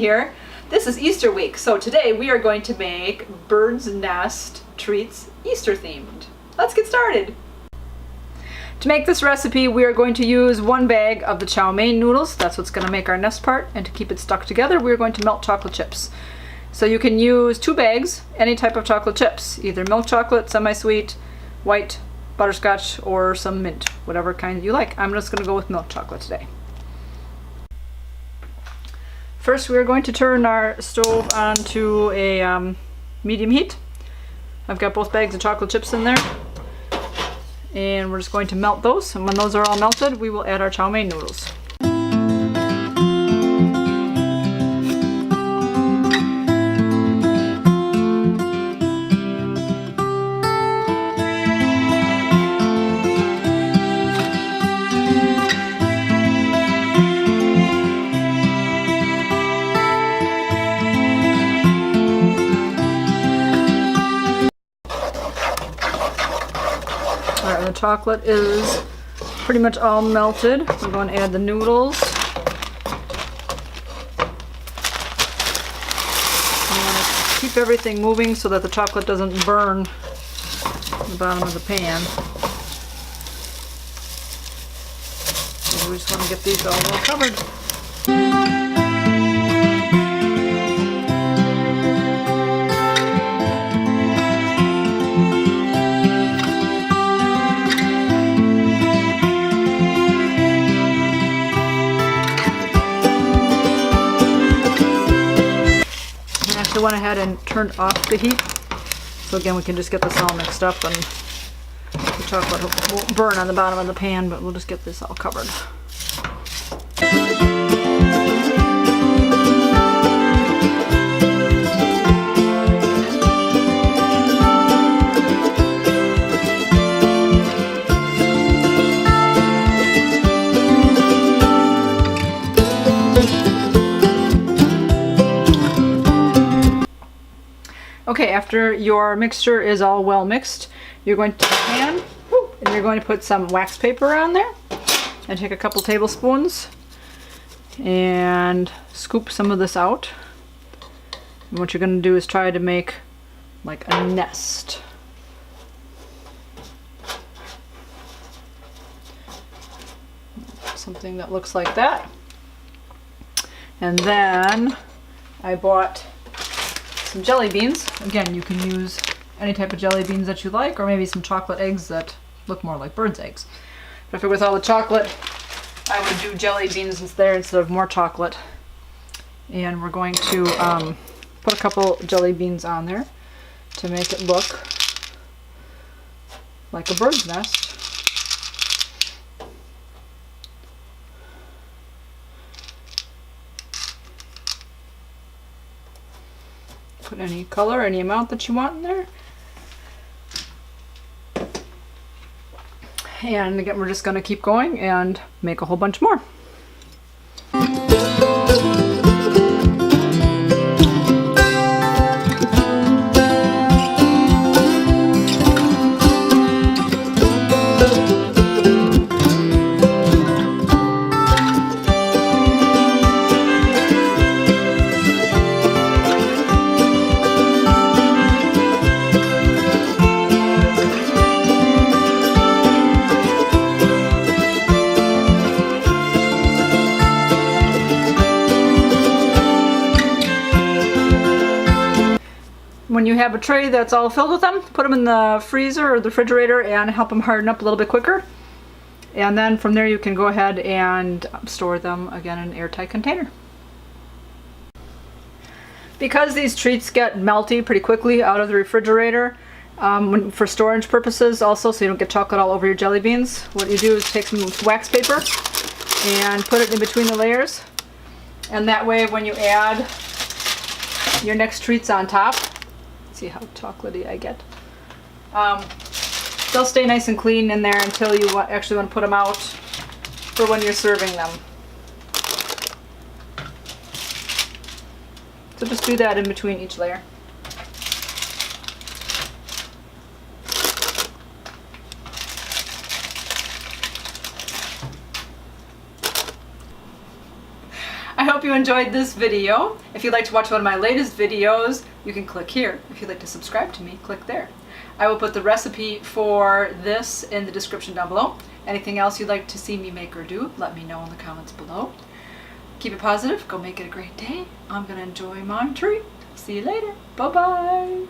here. This is Easter week, so today we are going to make bird's nest treats Easter themed. Let's get started. To make this recipe, we are going to use 1 bag of the Chow Mein Noodles. That's what's going to make our nest part, and to keep it stuck together, we're going to melt chocolate chips. So you can use 2 bags, any type of chocolate chips, either milk chocolate, semi-sweet, white, butterscotch, or some mint, whatever kind you like. I'm just going to go with milk chocolate today. First, we're going to turn our stove on to a medium heat. I've got both bags of chocolate chips in there, and we're just going to melt those. And when those are all melted, we will add our Chow Mein noodles. Alright, the chocolate is pretty much all melted. We're going to add the noodles. You want to keep everything moving so that the chocolate doesn't burn the bottom of the pan. So we just want to get these all well covered. I went ahead and turned off the heat, so again we can just get this all mixed up, and the chocolate won't burn on the bottom of the pan, but we'll just get this all covered. Okay, after your mixture is all well mixed, you're going to take a pan and you're going to put some wax paper on there, and take a couple tablespoons and scoop some of this out. And what you're going to do is try to make like a nest. Something that looks like that. And then I bought some jelly beans. Again, you can use any type of jelly beans that you like, or maybe some chocolate eggs that look more like bird's eggs. But if it was all the chocolate, I would do jelly beans there instead of more chocolate. And we're going to put a couple jelly beans on there to make it look like a bird's nest. Put any color, any amount that you want in there. And again, we're just going to keep going and make a whole bunch more. When you have a tray that's all filled with them, put them in the freezer or the refrigerator and help them harden up a little bit quicker. And then from there you can go ahead and store them again in an airtight container. Because these treats get melty pretty quickly out of the refrigerator, for storage purposes also, so you don't get chocolate all over your jelly beans, what you do is take some wax paper and put it in between the layers. And that way when you add your next treats on top, see how chocolatey I get. They'll stay nice and clean in there until you actually want to put them out for when you're serving them. So just do that in between each layer. you enjoyed this video. If you'd like to watch one of my latest videos, you can click here. If you'd like to subscribe to me, click there. I will put the recipe for this in the description down below. Anything else you'd like to see me make or do, let me know in the comments below. Keep it positive. Go make it a great day. I'm going to enjoy my treat. See you later. Bye-bye.